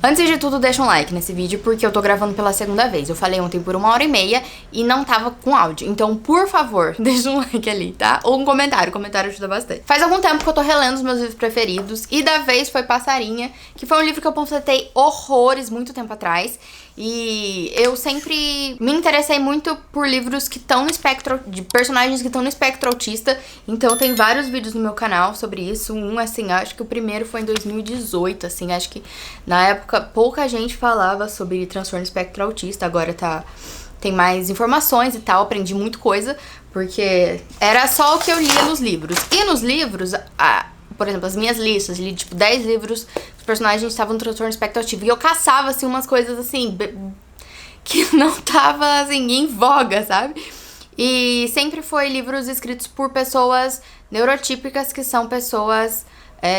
Antes de tudo, deixa um like nesse vídeo, porque eu tô gravando pela segunda vez. Eu falei ontem por 1h30 e não tava com áudio. Então, por favor, deixa um like ali, tá? Ou um comentário. O comentário ajuda bastante. Faz algum tempo que eu tô relendo os meus livros preferidos. E da vez foi Passarinha, que foi um livro que eu panfletei horrores muito tempo atrás. E eu sempre me interessei muito por livros que estão no espectro, de personagens que estão no espectro autista. Então tem vários vídeos no meu canal sobre isso. Assim, acho que o primeiro foi em 2018, assim, acho que na época pouca gente falava sobre transtorno espectro autista. Agora tem mais informações e tal, aprendi muita coisa, porque era só o que eu lia nos livros. E nos livros, por exemplo, as minhas listas, li tipo 10 livros, os personagens estavam no transtorno espectro autivo. E eu caçava, assim, umas coisas assim, que não tava, assim, em voga, sabe? E sempre foi livros escritos por pessoas neurotípicas, que são pessoas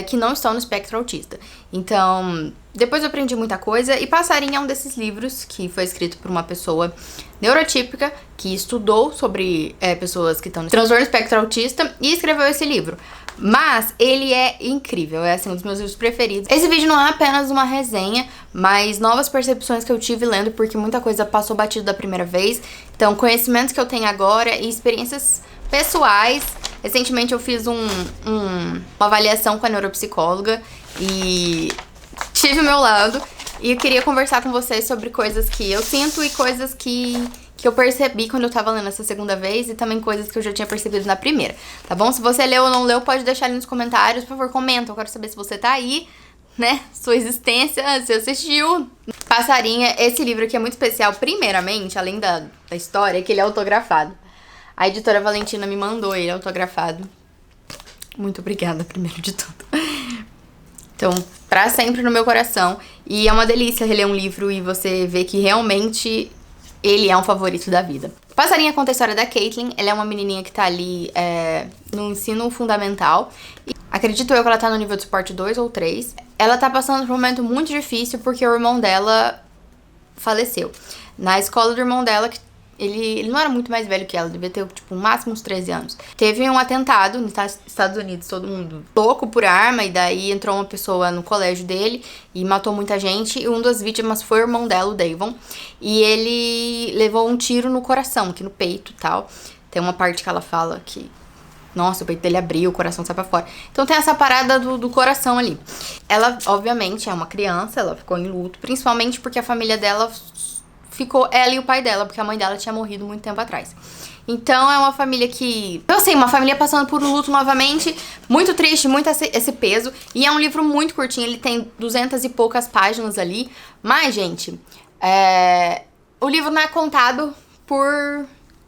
que não estão no espectro autista. Então, depois eu aprendi muita coisa. E Passarinha é um desses livros que foi escrito por uma pessoa neurotípica que estudou sobre pessoas que estão no transtorno espectro autista e escreveu esse livro. Mas ele é incrível, é assim, um dos meus livros preferidos. Esse vídeo não é apenas uma resenha, mas novas percepções que eu tive lendo, porque muita coisa passou batido da primeira vez. Então, conhecimentos que eu tenho agora e experiências pessoais. Recentemente eu fiz uma avaliação com a neuropsicóloga e tive o meu lado. E eu queria conversar com vocês sobre coisas que eu sinto e coisas que eu percebi quando eu tava lendo essa segunda vez, e também coisas que eu já tinha percebido na primeira, tá bom? Se você leu ou não leu, pode deixar ali nos comentários, por favor, comenta, eu quero saber se você tá aí, né? Sua existência, se assistiu. Passarinha, esse livro aqui é muito especial, primeiramente, além da história, que ele é autografado. A editora Valentina me mandou ele autografado. Muito obrigada, primeiro de tudo. Então, pra sempre no meu coração. E é uma delícia reler um livro e você ver que realmente ele é um favorito da vida. Passarinha conta a história da Caitlin. Ela é uma menininha que tá ali no ensino fundamental. E acredito eu que ela tá no nível de suporte 2 ou 3. Ela tá passando por um momento muito difícil porque o irmão dela faleceu. Na escola do irmão dela, ele não era muito mais velho que ela, devia ter, tipo, no máximo uns 13 anos. Teve um atentado nos Estados Unidos, todo mundo louco por arma, e daí entrou uma pessoa no colégio dele e matou muita gente, e uma das vítimas foi o irmão dela, o Davon, e ele levou um tiro no coração, aqui no peito e tal. Tem uma parte que ela fala que, nossa, o peito dele abriu, o coração sai pra fora. Então tem essa parada do coração ali. Ela, obviamente, é uma criança, ela ficou em luto, principalmente porque a família dela ficou ela e o pai dela, porque a mãe dela tinha morrido muito tempo atrás. Então é uma família que... eu sei, uma família passando por um luto novamente, muito triste, muito esse peso. E é um livro muito curtinho, ele tem 200 e poucas páginas ali. Mas, gente, o livro não é contado por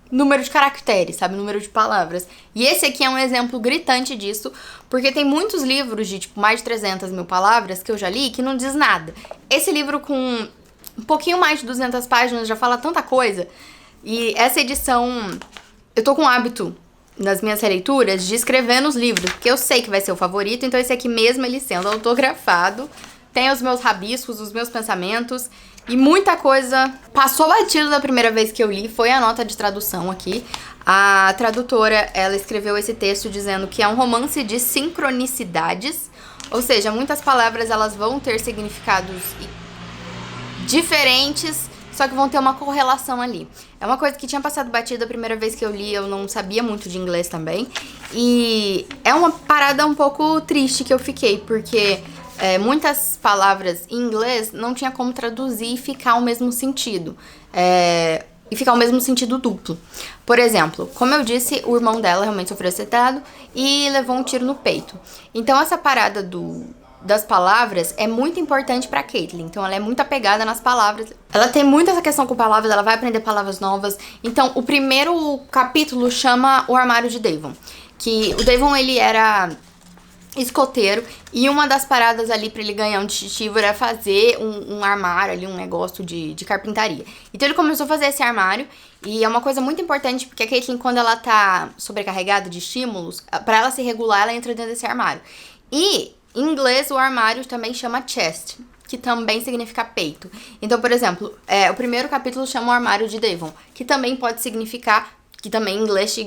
número de caracteres, sabe? Número de palavras. E esse aqui é um exemplo gritante disso, porque tem muitos livros de, tipo, mais de 300 mil palavras que eu já li que não diz nada. Esse livro com um pouquinho mais de 200 páginas já fala tanta coisa. E essa edição, eu tô com o hábito nas minhas releituras de escrever nos livros, porque eu sei que vai ser o favorito. Então esse aqui mesmo, ele sendo autografado, tem os meus rabiscos, os meus pensamentos, e muita coisa passou batido da primeira vez que eu li. Foi a nota de tradução aqui. A tradutora, ela escreveu esse texto dizendo que é um romance de sincronicidades, ou seja, muitas palavras elas vão ter significados diferentes, só que vão ter uma correlação ali. É uma coisa que tinha passado batida a primeira vez que eu li, eu não sabia muito de inglês também. E é uma parada um pouco triste que eu fiquei, porque muitas palavras em inglês não tinha como traduzir e ficar o mesmo sentido. E ficar o mesmo sentido duplo. Por exemplo, como eu disse, o irmão dela realmente sofreu acertado e levou um tiro no peito. Então essa parada das palavras é muito importante pra Caitlin. Então ela é muito apegada nas palavras. Ela tem muito essa questão com palavras, ela vai aprender palavras novas. Então o primeiro capítulo chama O Armário de Davon. Que o Davon, ele era escoteiro, e uma das paradas ali pra ele ganhar um distintivo era fazer um armário ali, um negócio de carpintaria. Então ele começou a fazer esse armário, e é uma coisa muito importante, porque a Caitlin, quando ela tá sobrecarregada de estímulos, pra ela se regular, ela entra dentro desse armário. E em inglês, o armário também chama chest, que também significa peito. Então, por exemplo, o primeiro capítulo chama O Armário de Davon, que também pode significar, que também em inglês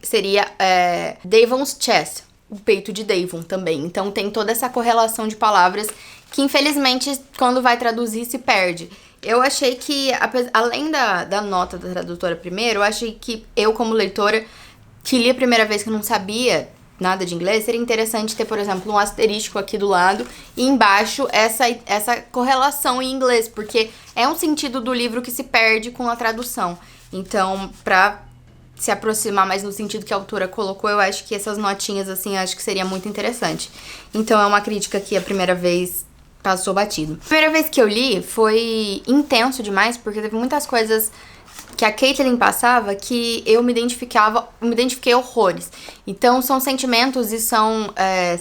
seria Davon's chest, o peito de Davon também. Então tem toda essa correlação de palavras que infelizmente quando vai traduzir se perde. Eu achei que, além da nota da tradutora primeiro, eu achei que eu, como leitora, que li a primeira vez que eu não sabia nada de inglês, seria interessante ter, por exemplo, um asterístico aqui do lado e embaixo essa correlação em inglês, porque é um sentido do livro que se perde com a tradução. Então, pra se aproximar mais no sentido que a autora colocou, eu acho que essas notinhas, assim, acho que seria muito interessante. Então, é uma crítica que a primeira vez passou batido. A primeira vez que eu li foi intenso demais, porque teve muitas coisas que a Caitlin passava que eu me identifiquei horrores. Então, são sentimentos e são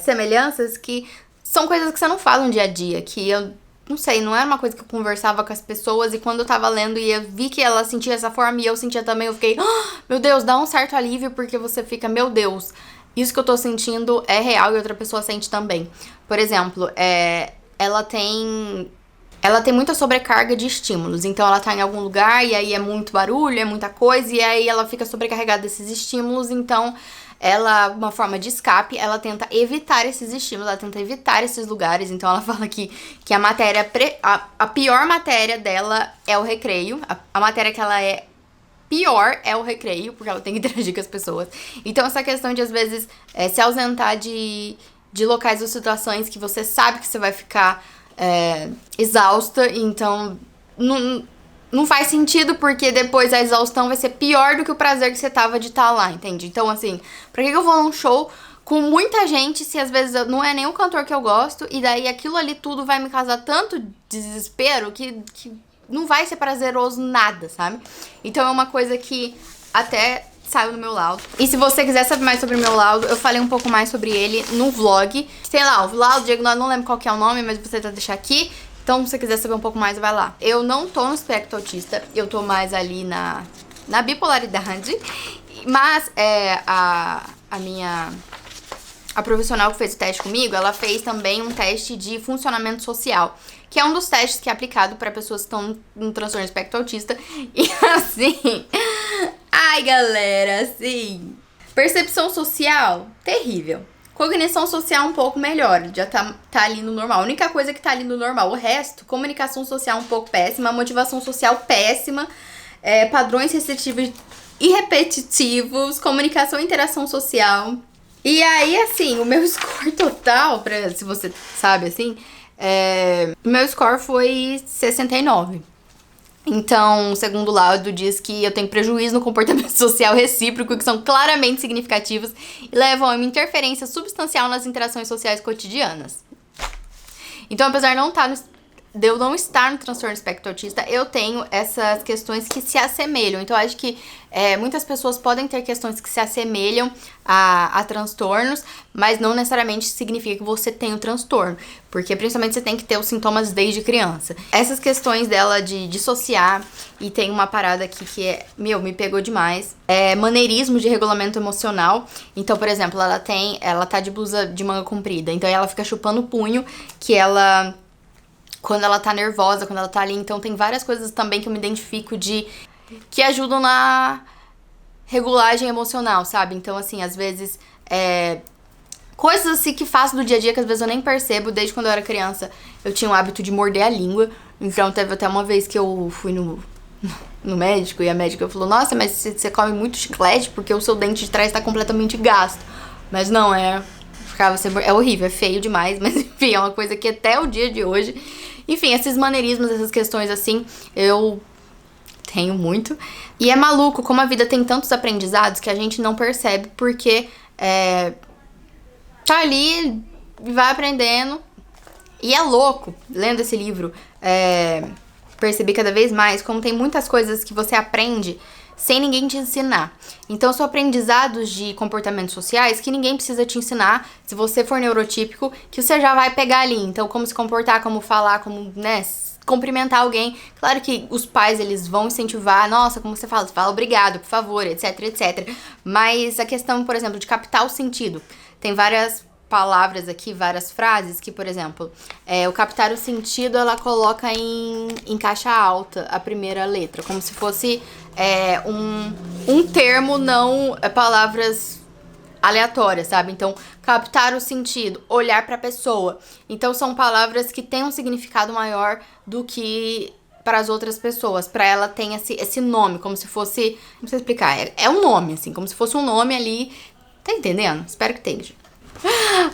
semelhanças que são coisas que você não fala no dia a dia, que eu não sei, não era uma coisa que eu conversava com as pessoas e quando eu tava lendo e eu vi que ela sentia essa forma e eu sentia também, eu fiquei, meu Deus, dá um certo alívio porque você fica, meu Deus, isso que eu tô sentindo é real e outra pessoa sente também. Por exemplo, ela tem muita sobrecarga de estímulos, então ela tá em algum lugar e aí é muito barulho, é muita coisa e aí ela fica sobrecarregada desses estímulos, então uma forma de escape, ela tenta evitar esses estímulos, ela tenta evitar esses lugares, então ela fala que a matéria, a pior matéria dela é o recreio, a matéria que ela é pior é o recreio, porque ela tem que interagir com as pessoas. Então essa questão de às vezes se ausentar de locais ou situações que você sabe que você vai ficar exausta, então não faz sentido, porque depois a exaustão vai ser pior do que o prazer que você tava de estar lá, entende? Então, assim, pra que eu vou num show com muita gente se às vezes não é nenhum cantor que eu gosto, e daí aquilo ali tudo vai me causar tanto desespero que não vai ser prazeroso nada, sabe? Então é uma coisa que até saiu no meu laudo. E se você quiser saber mais sobre o meu laudo, eu falei um pouco mais sobre ele no vlog. Sei lá, o laudo, Diego, não lembro qual que é o nome, mas você vai deixar aqui. Então, se você quiser saber um pouco mais, vai lá. Eu não tô no espectro autista, eu tô mais ali na bipolaridade. Mas a profissional que fez o teste comigo, ela fez também um teste de funcionamento social, que é um dos testes que é aplicado para pessoas que estão no transtorno espectro autista. E assim, ai galera, assim, percepção social, terrível. Cognição social um pouco melhor, já tá ali no normal. A única coisa que tá ali no normal, o resto, comunicação social um pouco péssima, motivação social péssima, padrões restritivos e repetitivos, comunicação e interação social. E aí, assim, o meu score total, se você sabe, assim, o meu score foi 69. Então, o segundo laudo diz que eu tenho prejuízo no comportamento social recíproco, que são claramente significativos e levam a uma interferência substancial nas interações sociais cotidianas. Então, apesar de eu não estar no transtorno espectro autista, eu tenho essas questões que se assemelham. Então, eu acho que muitas pessoas podem ter questões que se assemelham a transtornos, mas não necessariamente significa que você tem o transtorno, porque principalmente você tem que ter os sintomas desde criança. Essas questões dela de dissociar, e tem uma parada aqui que me pegou demais, maneirismo de regulamento emocional. Então, por exemplo, ela tá de blusa de manga comprida, então ela fica chupando o punho, quando ela tá nervosa, quando ela tá ali. Então tem várias coisas também que eu me identifico que ajudam na regulagem emocional, sabe? Então, assim, às vezes, coisas assim que faço do dia a dia que às vezes eu nem percebo. Desde quando eu era criança, eu tinha o hábito de morder a língua. Então teve até uma vez que eu fui no médico e a médica falou, nossa, mas você come muito chiclete porque o seu dente de trás tá completamente gasto. Mas não, é horrível, é feio demais, mas enfim, é uma coisa que até o dia de hoje... Enfim, esses maneirismos, essas questões assim, eu tenho muito. E é maluco como a vida tem tantos aprendizados que a gente não percebe, porque tá ali, vai aprendendo. E é louco, lendo esse livro, perceber cada vez mais como tem muitas coisas que você aprende sem ninguém te ensinar. Então, são aprendizados de comportamentos sociais que ninguém precisa te ensinar. Se você for neurotípico, que você já vai pegar ali. Então, como se comportar, como falar, como, cumprimentar alguém. Claro que os pais, eles vão incentivar. Nossa, como você fala obrigado, por favor, etc, etc. Mas a questão, por exemplo, de captar o sentido. Tem várias palavras aqui, várias frases que, por exemplo, o captar o sentido, ela coloca em caixa alta a primeira letra, como se fosse um termo, não palavras aleatória, sabe? Então, captar o sentido, olhar pra pessoa. Então, são palavras que têm um significado maior do que para as outras pessoas. Pra ela tem esse nome, como se fosse... Não sei explicar. É um nome, assim, como se fosse um nome ali. Tá entendendo? Espero que tenha.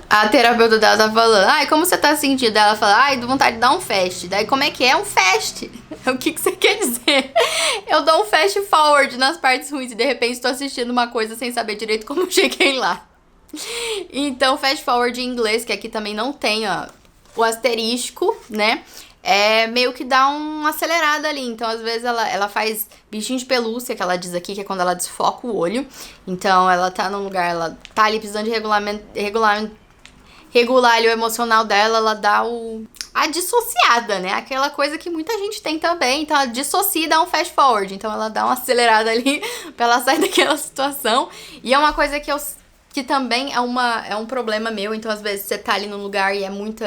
A terapeuta dela tá falando, ai, como você tá sentindo? Ela fala, ai, dou vontade de dar um fast. Daí, como é que é um fast? O que você quer dizer? Eu dou um fast forward nas partes ruins e de repente tô assistindo uma coisa sem saber direito como eu cheguei lá. Então, fast forward em inglês, que aqui também não tem, ó, o asterisco, né? É meio que dá uma acelerada ali. Então, às vezes, ela faz bichinho de pelúcia, que ela diz aqui, que é quando ela desfoca o olho. Então, ela tá num lugar, ela tá ali precisando de regular ali o emocional dela, ela dá a dissociada, né? Aquela coisa que muita gente tem também. Então, ela dissocia e dá um fast forward. Então, ela dá uma acelerada ali pra ela sair daquela situação. E é uma coisa que também é um problema meu. Então, às vezes, você tá ali num lugar e é muito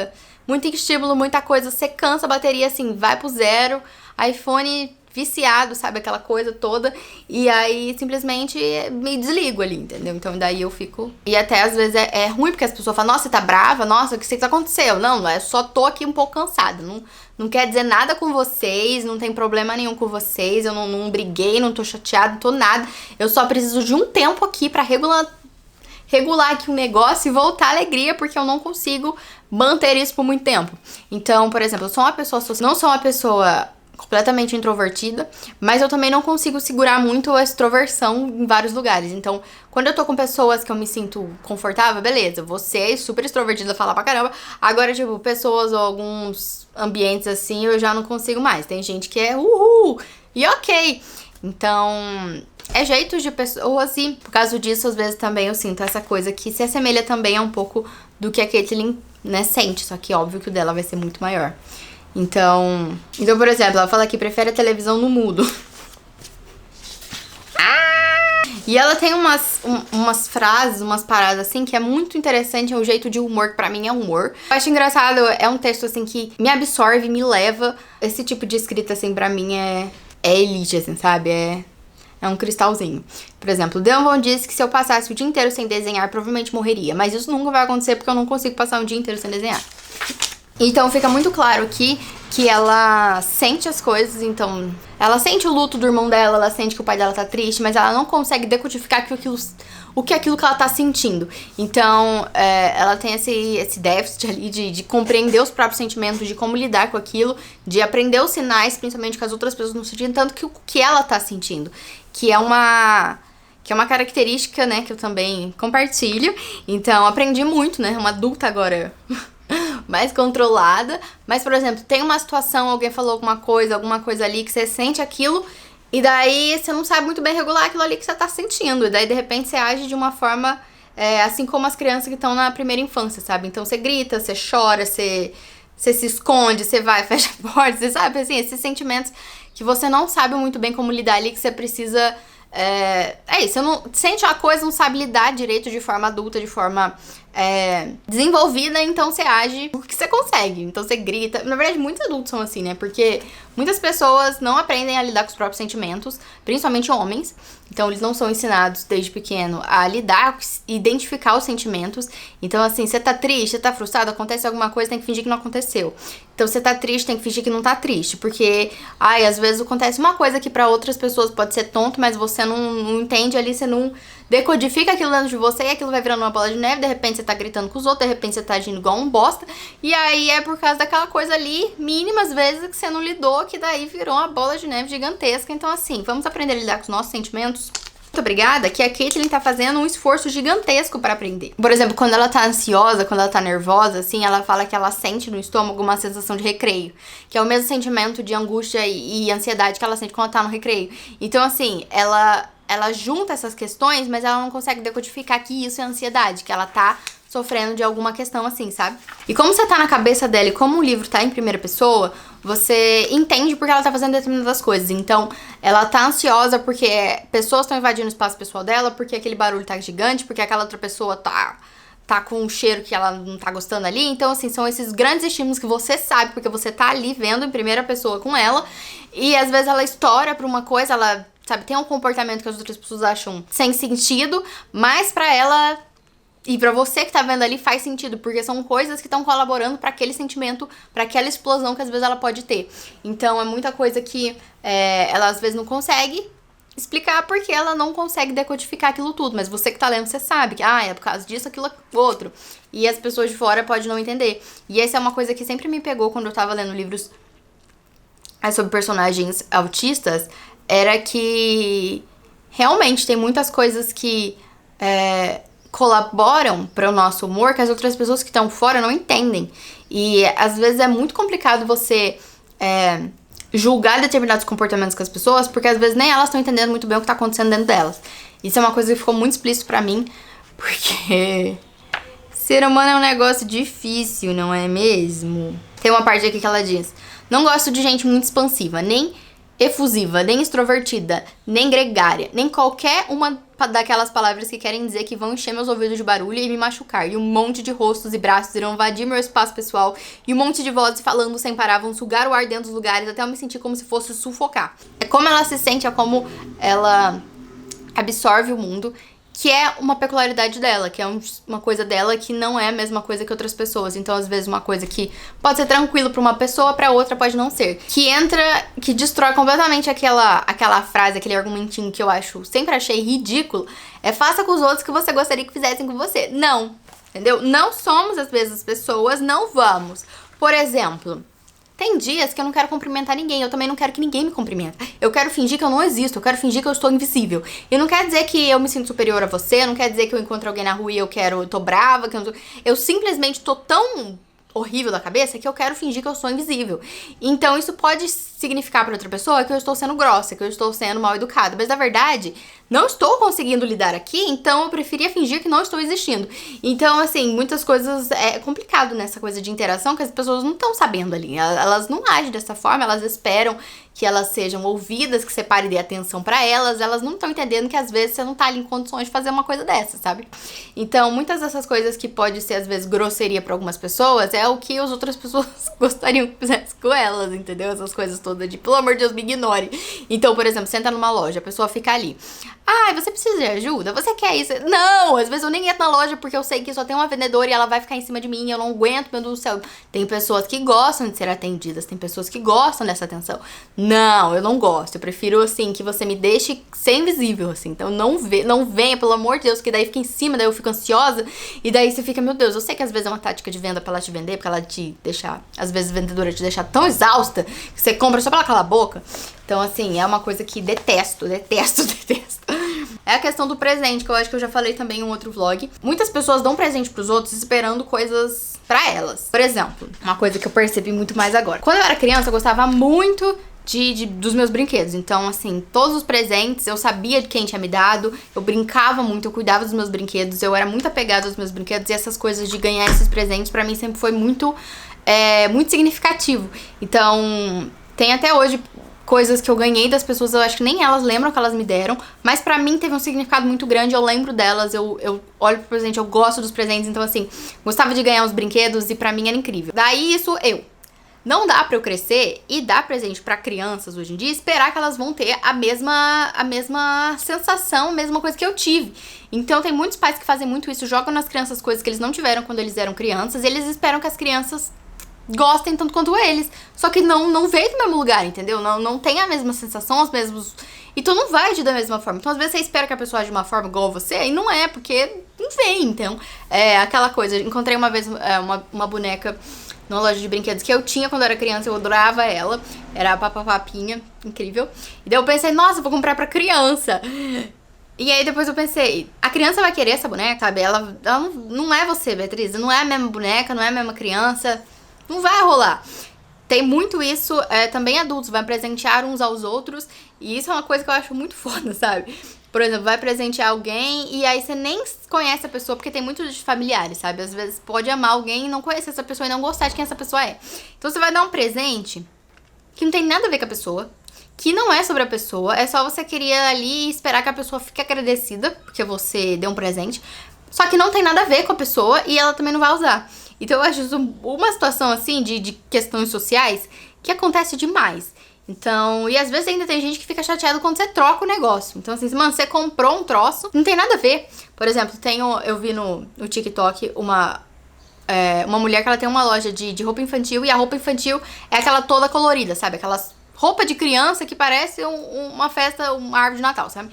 estímulo, muita coisa, você cansa a bateria, assim, vai pro zero, iPhone viciado, sabe, aquela coisa toda, e aí simplesmente me desligo ali, entendeu? Então daí eu fico... E até às vezes é ruim, porque as pessoas falam, nossa, você tá brava? Nossa, o que aconteceu? Não, eu só tô aqui um pouco cansada, não quer dizer nada com vocês, não tem problema nenhum com vocês, eu não briguei, não tô chateada, não tô nada, eu só preciso de um tempo aqui pra regular aqui o negócio e voltar à alegria, porque eu não consigo manter isso por muito tempo. Então, por exemplo, eu sou uma pessoa social, não sou uma pessoa completamente introvertida, mas eu também não consigo segurar muito a extroversão em vários lugares. Então, quando eu tô com pessoas que eu me sinto confortável, beleza, você é super extrovertida, falar pra caramba. Agora, tipo, pessoas ou alguns ambientes assim, eu já não consigo mais. Tem gente que é uhul, e ok. Então, é jeito de pessoas e, por causa disso, às vezes também eu sinto essa coisa que se assemelha também a um pouco do que a Caitlyn, né, sente. Só que óbvio que o dela vai ser muito maior. Então, por exemplo, ela fala que prefere a televisão no mudo. E ela tem umas frases, umas paradas assim, que é muito interessante, é um jeito de humor, que pra mim é humor. Eu acho engraçado, é um texto assim que me absorve, me leva. Esse tipo de escrita assim, pra mim é elite, assim, sabe? É um cristalzinho. Por exemplo, Dunvon disse que se eu passasse o dia inteiro sem desenhar, provavelmente morreria. Mas isso nunca vai acontecer porque eu não consigo passar um dia inteiro sem desenhar. Então fica muito claro aqui que ela sente as coisas, então... Ela sente o luto do irmão dela, ela sente que o pai dela tá triste, mas ela não consegue decodificar o que é aquilo que ela tá sentindo. Então, ela tem esse déficit ali de compreender os próprios sentimentos, de como lidar com aquilo, de aprender os sinais, principalmente que as outras pessoas não sentem tanto que o que ela tá sentindo. Que é uma característica, né, que eu também compartilho. Então, aprendi muito, né, uma adulta agora... mais controlada, mas, por exemplo, tem uma situação, alguém falou alguma coisa ali, que você sente aquilo, e daí você não sabe muito bem regular aquilo ali que você tá sentindo, e daí, de repente, você age de uma forma, assim como as crianças que estão na primeira infância, sabe? Então, você grita, você chora, você se esconde, você vai, fecha a porta, você sabe, assim, esses sentimentos que você não sabe muito bem como lidar ali, que você precisa... isso, você não sente uma coisa, não sabe lidar direito de forma adulta, de forma desenvolvida, então você age porque você consegue, então você grita. Na verdade, muitos adultos são assim, né, porque muitas pessoas não aprendem a lidar com os próprios sentimentos, principalmente homens, então eles não são ensinados desde pequeno a lidar, identificar os sentimentos. Então assim, você tá triste, você tá frustrado, acontece alguma coisa, tem que fingir que não aconteceu. Então você tá triste, tem que fingir que não tá triste, porque, às vezes acontece uma coisa que pra outras pessoas pode ser tonto, mas você não entende ali, você não decodifica aquilo dentro de você e aquilo vai virando uma bola de neve, de repente você tá gritando com os outros, de repente você tá agindo igual um bosta, e aí é por causa daquela coisa ali, mínimas vezes que você não lidou, que daí virou uma bola de neve gigantesca. Então assim, vamos aprender a lidar com os nossos sentimentos. Muito obrigada, que a Caitlyn tá fazendo um esforço gigantesco pra aprender. Por exemplo, quando ela tá ansiosa, quando ela tá nervosa, assim, ela fala que ela sente no estômago uma sensação de recreio, que é o mesmo sentimento de angústia e ansiedade que ela sente quando ela tá no recreio. Então assim, ela junta essas questões, mas ela não consegue decodificar que isso é ansiedade, que ela tá sofrendo de alguma questão assim, sabe? E como você tá na cabeça dela e como o livro tá em primeira pessoa, você entende porque ela tá fazendo determinadas coisas. Então, ela tá ansiosa porque pessoas estão invadindo o espaço pessoal dela, porque aquele barulho tá gigante, porque aquela outra pessoa tá com um cheiro que ela não tá gostando ali. Então, assim, são esses grandes estímulos que você sabe, porque você tá ali vendo em primeira pessoa com ela. E às vezes ela estoura pra uma coisa, ela, sabe, tem um comportamento que as outras pessoas acham sem sentido, mas pra ela E pra você que tá vendo ali faz sentido, porque são coisas que estão colaborando pra aquele sentimento, pra aquela explosão que às vezes ela pode ter. Então é muita coisa que ela às vezes não consegue explicar porque ela não consegue decodificar aquilo tudo. Mas você que tá lendo, você sabe que é por causa disso, aquilo, outro. E as pessoas de fora podem não entender. E essa é uma coisa que sempre me pegou quando eu tava lendo livros sobre personagens autistas, era que realmente tem muitas coisas que colaboram para o nosso humor que as outras pessoas que estão fora não entendem. E às vezes é muito complicado você julgar determinados comportamentos com as pessoas, porque às vezes nem elas estão entendendo muito bem o que tá acontecendo dentro delas. Isso é uma coisa que ficou muito explícito pra mim, porque ser humano é um negócio difícil, não é mesmo? Tem uma parte aqui que ela diz: não gosto de gente muito expansiva, nem efusiva, nem extrovertida, nem gregária, nem qualquer uma daquelas palavras que querem dizer que vão encher meus ouvidos de barulho e me machucar. E um monte de rostos e braços irão invadir meu espaço pessoal, e um monte de vozes falando sem parar vão sugar o ar dentro dos lugares até eu me sentir como se fosse sufocar. É como ela se sente, é como ela absorve o mundo, que é uma peculiaridade dela, que é uma coisa dela que não é a mesma coisa que outras pessoas. Então, às vezes, uma coisa que pode ser tranquilo pra uma pessoa, pra outra pode não ser. Que destrói completamente aquela frase, aquele argumentinho que eu sempre achei ridículo. Faça com os outros o que você gostaria que fizessem com você. Não, entendeu? Não somos, às vezes, as pessoas, não vamos. Por exemplo, tem dias que eu não quero cumprimentar ninguém, eu também não quero que ninguém me cumprimenta. Eu quero fingir que eu não existo, eu quero fingir que eu estou invisível. E não quer dizer que eu me sinto superior a você, não quer dizer que eu encontro alguém na rua e eu tô brava, que eu simplesmente tô tão horrível da cabeça que eu quero fingir que eu sou invisível. Então isso pode significar para outra pessoa que eu estou sendo grossa, que eu estou sendo mal educada, mas na verdade não estou conseguindo lidar aqui, então eu preferia fingir que não estou existindo. Então, assim, muitas coisas é complicado nessa coisa de interação que as pessoas não estão sabendo ali. Elas não agem dessa forma, elas esperam que elas sejam ouvidas, que você pare e dê atenção pra elas. Elas não estão entendendo que às vezes você não tá ali em condições de fazer uma coisa dessa, sabe? Então, muitas dessas coisas que pode ser às vezes grosseria pra algumas pessoas é o que as outras pessoas gostariam que fizesse com elas, entendeu? Essas coisas todas de, pelo amor de Deus, me ignore. Então, por exemplo, você entra numa loja, a pessoa fica ali: você precisa de ajuda? Você quer isso? Não, às vezes eu nem entro na loja porque eu sei que só tem uma vendedora e ela vai ficar em cima de mim, eu não aguento, meu Deus do céu. Tem pessoas que gostam de ser atendidas, tem pessoas que gostam dessa atenção. Não, eu não gosto, eu prefiro, assim, que você me deixe ser invisível, assim. Então não venha, pelo amor de Deus, que daí fica em cima, daí eu fico ansiosa, e daí você fica, meu Deus, eu sei que às vezes é uma tática de venda pra ela te vender, pra ela te deixar, às vezes a vendedora te deixar tão exausta, que você compra só pra ela calar a boca. Então, assim, é uma coisa que detesto. É a questão do presente, que eu acho que eu já falei também em um outro vlog. Muitas pessoas dão presente pros outros esperando coisas pra elas. Por exemplo, uma coisa que eu percebi muito mais agora. Quando eu era criança, eu gostava muito dos meus brinquedos. Então, assim, todos os presentes, eu sabia de quem tinha me dado, eu brincava muito, eu cuidava dos meus brinquedos, eu era muito apegada aos meus brinquedos, e essas coisas de ganhar esses presentes, pra mim, sempre foi muito significativo. Então, tem até hoje coisas que eu ganhei das pessoas, eu acho que nem elas lembram que elas me deram, mas pra mim teve um significado muito grande, eu lembro delas, eu olho pro presente, eu gosto dos presentes, então assim, gostava de ganhar os brinquedos e pra mim era incrível. Daí isso não dá pra eu crescer e dar presente pra crianças hoje em dia e esperar que elas vão ter a mesma sensação, a mesma coisa que eu tive. Então tem muitos pais que fazem muito isso, jogam nas crianças coisas que eles não tiveram quando eles eram crianças, e eles esperam que as crianças gostem tanto quanto eles, só que não veio do mesmo lugar, entendeu? Não tem a mesma sensação, os mesmos... Então não vai agir da mesma forma. Então às vezes você espera que a pessoa age de uma forma igual você, e não é, porque não vem. Então é aquela coisa, encontrei uma vez uma boneca numa loja de brinquedos que eu tinha quando eu era criança, eu adorava ela, era a Papinha, incrível. E daí eu pensei, nossa, eu vou comprar pra criança. E aí depois eu pensei, a criança vai querer essa boneca, sabe? Ela não é você, Beatriz, não é a mesma boneca, não é a mesma criança. Não vai rolar. Tem muito isso, também adultos vai presentear uns aos outros, e isso é uma coisa que eu acho muito foda, sabe? Por exemplo, vai presentear alguém e aí você nem conhece a pessoa, porque tem muito de familiares, sabe? Às vezes pode amar alguém e não conhecer essa pessoa e não gostar de quem essa pessoa é. Então você vai dar um presente que não tem nada a ver com a pessoa, que não é sobre a pessoa, é só você querer ali esperar que a pessoa fique agradecida, porque você deu um presente, só que não tem nada a ver com a pessoa e ela também não vai usar. Então eu acho isso uma situação assim de questões sociais que acontece demais. Então, e às vezes ainda tem gente que fica chateado quando você troca o negócio. Então, assim, mano, você comprou um troço, não tem nada a ver. Por exemplo, eu vi no TikTok uma mulher que ela tem uma loja de roupa infantil, e a roupa infantil é aquela toda colorida, sabe? Aquelas roupa de criança que parece uma festa, uma árvore de Natal, sabe?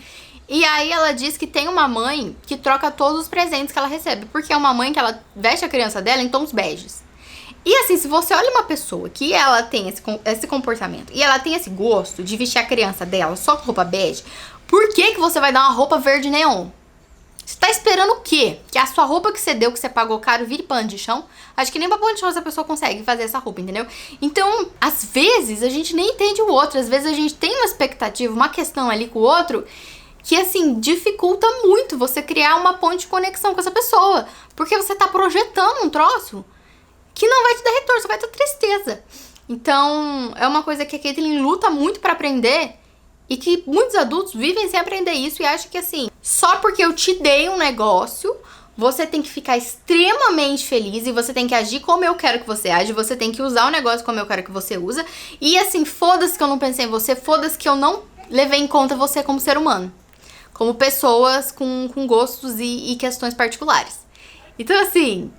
E aí ela diz que tem uma mãe que troca todos os presentes que ela recebe, porque é uma mãe que ela veste a criança dela em tons beges. E assim, se você olha uma pessoa que ela tem esse comportamento e ela tem esse gosto de vestir a criança dela só com roupa bege, por que você vai dar uma roupa verde neon? Você tá esperando o quê? Que a sua roupa que você deu, que você pagou caro, vire pano de chão? Acho que nem pra pano de chão essa pessoa consegue fazer essa roupa, entendeu? Então, às vezes, a gente nem entende o outro. Às vezes a gente tem uma expectativa, uma questão ali com o outro, que, assim, dificulta muito você criar uma ponte de conexão com essa pessoa. Porque você tá projetando um troço que não vai te dar retorno, só vai dar tristeza. Então, é uma coisa que a Caitlyn luta muito pra aprender e que muitos adultos vivem sem aprender isso e acham que, assim, só porque eu te dei um negócio, você tem que ficar extremamente feliz e você tem que agir como eu quero que você age, você tem que usar o negócio como eu quero que você usa. E, assim, foda-se que eu não pensei em você, foda-se que eu não levei em conta você como ser humano. Como pessoas com gostos e questões particulares. Então, assim,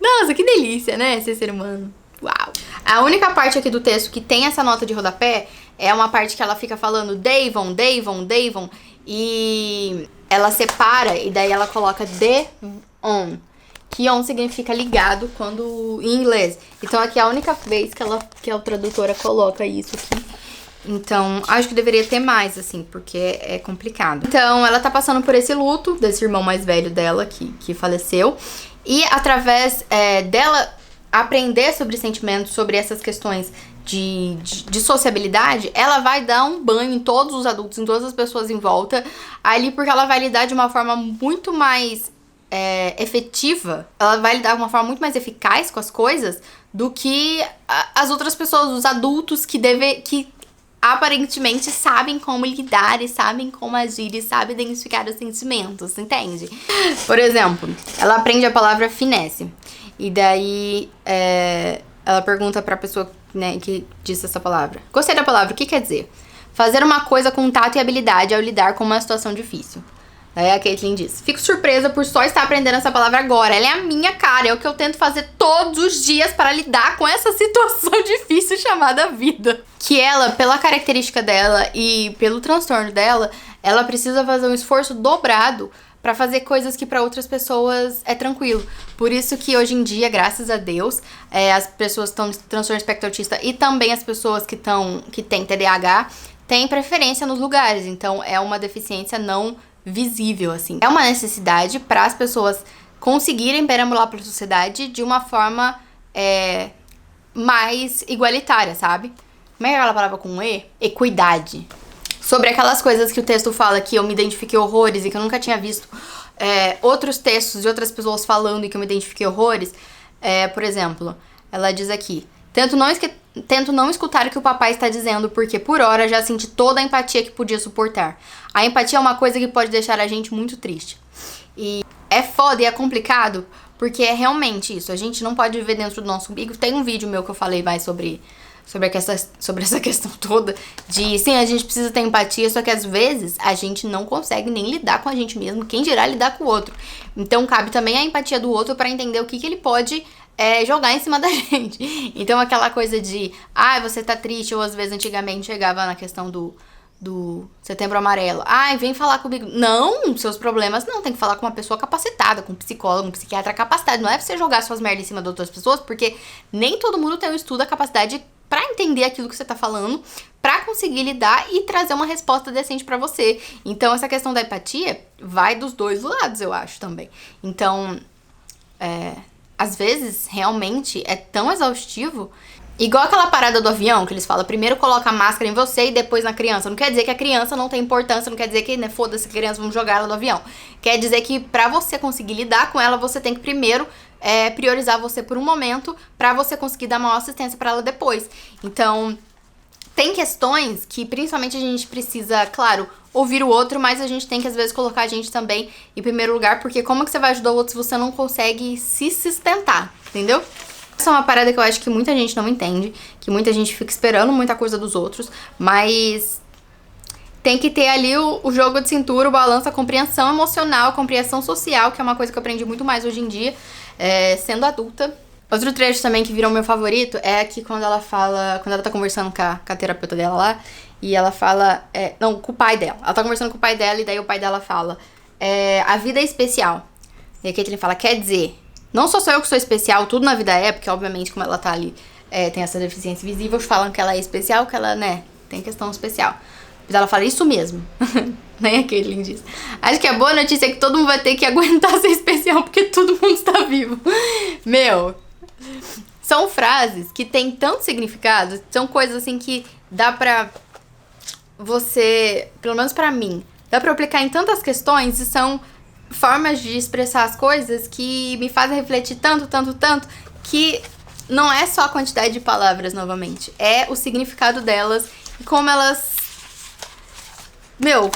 nossa, que delícia, né, ser ser humano. Uau! A única parte aqui do texto que tem essa nota de rodapé é uma parte que ela fica falando Davon, Davon, Davon, e ela separa e daí ela coloca the on, que on significa ligado quando em inglês. Então aqui é a única vez que a tradutora coloca isso aqui. Então, acho que deveria ter mais, assim, porque é complicado. Então, ela tá passando por esse luto desse irmão mais velho dela, que faleceu. E através dela aprender sobre sentimentos, sobre essas questões de sociabilidade, ela vai dar um banho em todos os adultos, em todas as pessoas em volta, ali, porque ela vai lidar de uma forma muito mais efetiva, ela vai lidar de uma forma muito mais eficaz com as coisas do que as outras pessoas, os adultos que aparentemente sabem como lidar e sabem como agir e sabem identificar os sentimentos, entende? Por exemplo, ela aprende a palavra finesse. E daí ela pergunta pra pessoa, né, que disse essa palavra. Gostei da palavra, o que quer dizer? Fazer uma coisa com tato e habilidade ao lidar com uma situação difícil. Daí a Caitlyn diz: fico surpresa por só estar aprendendo essa palavra agora. Ela é a minha cara, é o que eu tento fazer todos os dias para lidar com essa situação difícil chamada vida. Que ela, pela característica dela e pelo transtorno dela, ela precisa fazer um esforço dobrado pra fazer coisas que pra outras pessoas é tranquilo. Por isso que hoje em dia, graças a Deus, as pessoas que estão em transtorno espectro autista e também as pessoas que têm TDAH têm preferência nos lugares. Então é uma deficiência não visível, assim. É uma necessidade para as pessoas conseguirem perambular pela sociedade de uma forma mais igualitária, sabe? Como é aquela palavra com E? Equidade. Sobre aquelas coisas que o texto fala que eu me identifiquei horrores e que eu nunca tinha visto outros textos de outras pessoas falando e que eu me identifiquei horrores. Por exemplo, ela diz aqui: tento não escutar o que o papai está dizendo, porque por hora já senti toda a empatia que podia suportar. A empatia é uma coisa que pode deixar a gente muito triste. E é foda e é complicado, porque é realmente isso. A gente não pode viver dentro do nosso umbigo. Tem um vídeo meu que eu falei mais sobre essa questão toda de, sim, a gente precisa ter empatia, só que às vezes a gente não consegue nem lidar com a gente mesmo, quem dirá lidar com o outro. Então cabe também a empatia do outro pra entender o que ele pode jogar em cima da gente. Então aquela coisa de, você tá triste, ou às vezes antigamente chegava na questão do Setembro Amarelo. Vem falar comigo. Não, seus problemas não. Tem que falar com uma pessoa capacitada, com um psicólogo, um psiquiatra capacitado. Não é pra você jogar suas merdas em cima de outras pessoas, porque nem todo mundo tem o estudo, a capacidade pra entender aquilo que você tá falando, pra conseguir lidar e trazer uma resposta decente pra você. Então essa questão da empatia vai dos dois lados, eu acho, também. Então, às vezes, realmente, é tão exaustivo. Igual aquela parada do avião, que eles falam, primeiro coloca a máscara em você e depois na criança. Não quer dizer que a criança não tem importância, não quer dizer que, foda-se a criança, vamos jogar ela no avião. Quer dizer que pra você conseguir lidar com ela, você tem que primeiro priorizar você por um momento, pra você conseguir dar maior assistência pra ela depois. Então, tem questões que principalmente a gente precisa, claro, ouvir o outro, mas a gente tem que às vezes colocar a gente também em primeiro lugar, porque como que você vai ajudar o outro se você não consegue se sustentar, entendeu? Isso é uma parada que eu acho que muita gente não entende, que muita gente fica esperando muita coisa dos outros, mas tem que ter ali o jogo de cintura, o balanço, a compreensão emocional, a compreensão social, que é uma coisa que eu aprendi muito mais hoje em dia, sendo adulta. Outro trecho também que virou meu favorito é que quando ela tá conversando com a terapeuta dela lá, e ela fala, não, com o pai dela. Ela tá conversando com o pai dela, e daí o pai dela fala, a vida é especial. E a Caitlyn fala, quer dizer, não sou só eu que sou especial, tudo na vida é, porque obviamente como ela tá ali, tem essa deficiência visível, falam que ela é especial, que ela, né, tem questão especial. Mas ela fala, isso mesmo. Nem a Caitlyn diz. Acho que a boa notícia é que todo mundo vai ter que aguentar ser especial, porque todo mundo está vivo. Meu, são frases que têm tanto significado, são coisas assim que dá pra você, pelo menos pra mim, dá pra aplicar em tantas questões e são formas de expressar as coisas que me fazem refletir tanto, que não é só a quantidade de palavras, novamente, é o significado delas e como elas,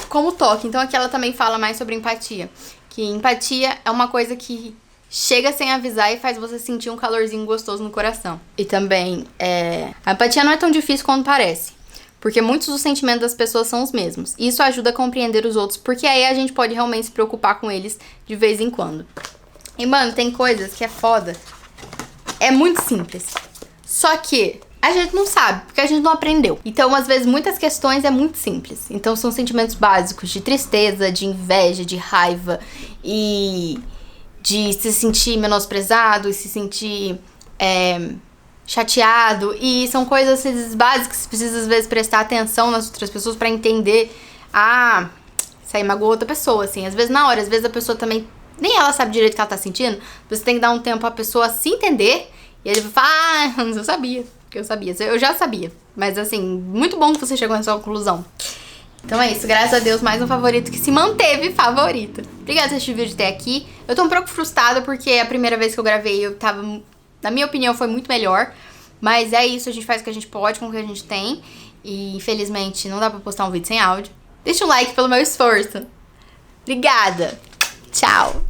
como toque. Então aqui ela também fala mais sobre empatia, que empatia é uma coisa que chega sem avisar e faz você sentir um calorzinho gostoso no coração. E também, a empatia não é tão difícil quanto parece, porque muitos dos sentimentos das pessoas são os mesmos. E isso ajuda a compreender os outros, porque aí a gente pode realmente se preocupar com eles de vez em quando. E, mano, tem coisas que é foda. É muito simples. Só que a gente não sabe, porque a gente não aprendeu. Então, às vezes, muitas questões é muito simples. Então, são sentimentos básicos de tristeza, de inveja, de raiva e de se sentir menosprezado e se sentir chateado. E são coisas às vezes básicas, você precisa às vezes prestar atenção nas outras pessoas pra entender. Isso aí magoou outra pessoa, assim. Às vezes na hora, às vezes a pessoa também nem ela sabe direito o que ela tá sentindo. Você tem que dar um tempo pra pessoa se entender. E ele vai falar, eu sabia, porque eu sabia. Eu já sabia. Mas assim, muito bom que você chegou nessa conclusão. Então é isso, graças a Deus, mais um favorito que se manteve favorito. Obrigada por assistir o vídeo até aqui. Eu tô um pouco frustrada porque a primeira vez que eu gravei eu tava, na minha opinião, foi muito melhor. Mas é isso, a gente faz o que a gente pode com o que a gente tem. E infelizmente não dá pra postar um vídeo sem áudio. Deixa um like pelo meu esforço. Obrigada. Tchau.